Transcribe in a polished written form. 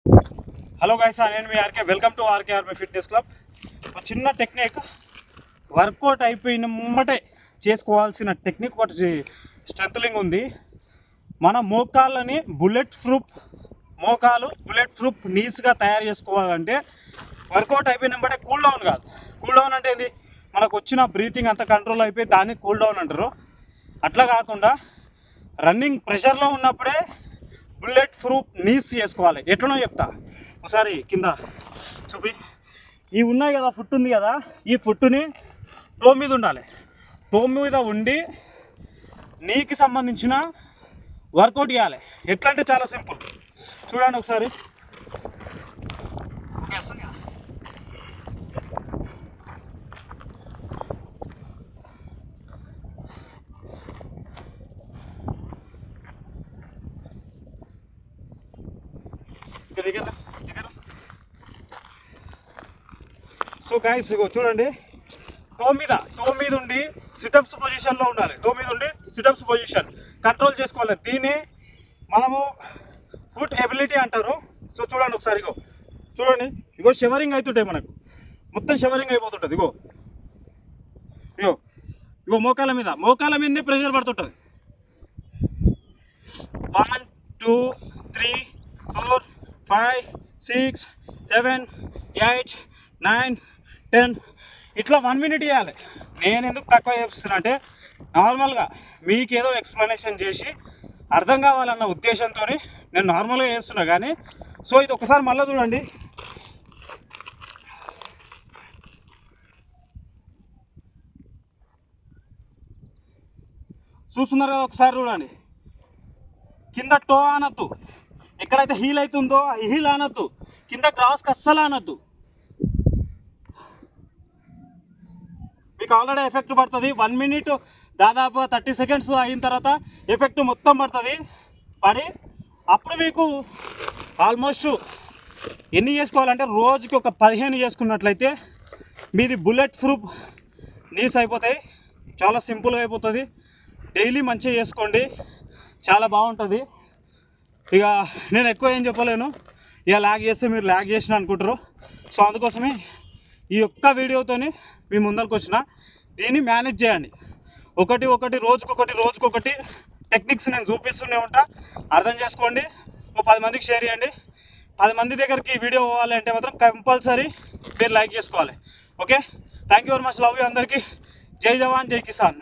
Hello guys, నేను మీ RK. Welcome to RK army fitness club. ఒక చిన్న టెక్నిక్, వర్కౌట్ అయిపోయిన ముమ్మటే చేసుకోవాల్సిన టెక్నిక్ ఒకటి స్ట్రెంథనింగ్ ఉంది. మన మోకాళ్ళని బుల్లెట్ ప్రూఫ్ నీస్గా తయారు చేసుకోవాలంటే వర్కౌట్ అయిపోయిన వెంబడే కూల్ డౌన్ కాదు. కూల్ డౌన్ అంటే ఏంది, మనకు వచ్చిన బ్రీతింగ్ అంతా కంట్రోల్ అయిపోయి దాన్ని కూల్ డౌన్ అంటారు. అట్లా కాకుండా రన్నింగ్ ప్రెషర్లో ఉన్నప్పుడే బుల్లెట్ ప్రూఫ్ నీస్ చేసుకోవాలి. ఎట్లనో చెప్తా, ఒకసారి కింద చూపి. ఇవి ఉన్నాయి కదా, ఫుట్ ఉంది కదా, ఈ ఫుట్ని టో మీద ఉండాలి. టో మీద ఉండి నీకి సంబంధించిన వర్కౌట్ చేయాలి. ఎట్లా అంటే చాలా సింపుల్, చూడండి ఒకసారి. దగ్గర సో గైస్, చూడండి, టో మీద ఉండి సిటప్స్ పొజిషన్లో ఉండాలి. టో మీద ఉండి సిటప్స్ పొజిషన్ కంట్రోల్ చేసుకోవాలి. దీన్ని మనము ఫుట్ ఎబిలిటీ అంటారు. సో చూడండి ఒకసారి, చూడండి, షవరింగ్ అవుతుంటాయి, మనకు మొత్తం షవరింగ్ అయిపోతుంటుంది. ఇగో మోకాల మీదనే ప్రెషర్ పడుతుంటుంది. 1 2 3 4 5 6 7 8 9 10 ఇట్లా 1 మినిట్ చేయాలి. నేను ఎందుకు తక్కువ చేస్తున్నా అంటే, నార్మల్గా మీకేదో ఎక్స్ప్లెనేషన్ చేసి అర్థం కావాలన్న ఉద్దేశంతో నేను నార్మల్గా చేస్తున్నా. కానీ సో ఇది ఒకసారి మళ్ళీ చూడండి. చూస్తున్నారు కదా, ఒకసారి చూడండి. కింద టో అనొద్దు, ఎక్కడైతే హీల్ అవుతుందో హీల్ అనొద్దు, కింద క్రాస్కి అస్సలు అనొద్దు. మీకు ఆల్రెడీ ఎఫెక్ట్ పడుతుంది. 1 మినిట్ దాదాపు 30 సెకండ్స్ అయిన తర్వాత ఎఫెక్ట్ మొత్తం పడి అప్పుడు మీకు ఆల్మోస్ట్ ఎన్ని చేసుకోవాలంటే, రోజుకి ఒక 15 చేసుకున్నట్లయితే మీది బుల్లెట్ ప్రూఫ్ నీస్ అయిపోతాయి. చాలా సింపుల్గా అయిపోతుంది. డైలీ మంచిగా చేసుకోండి, చాలా బాగుంటుంది. ఇక నేను ఎక్కువ ఏం చెప్పలేను, ఇక ల్యాగ్ చేస్తే మీరు ల్యాగ్ చేసిన అనుకుంటారు. సో అందుకోసమే ఈ ఒక్క వీడియోతోని మీ ముందరికి వచ్చిన. దీన్ని మేనేజ్ చేయండి. ఒకటి రోజుకొకటి టెక్నిక్స్ నేను చూపిస్తూనే ఉంటా. అర్థం చేసుకోండి. 10 మందికి షేర్ చేయండి. 10 మంది దగ్గరికి ఈ వీడియో పోవాలి అంటే మాత్రం కంపల్సరీ మీరు లైక్ చేసుకోవాలి. Okay, thank you very much. Love you అందరికీ. జై జవాన్, జై కిసాన్.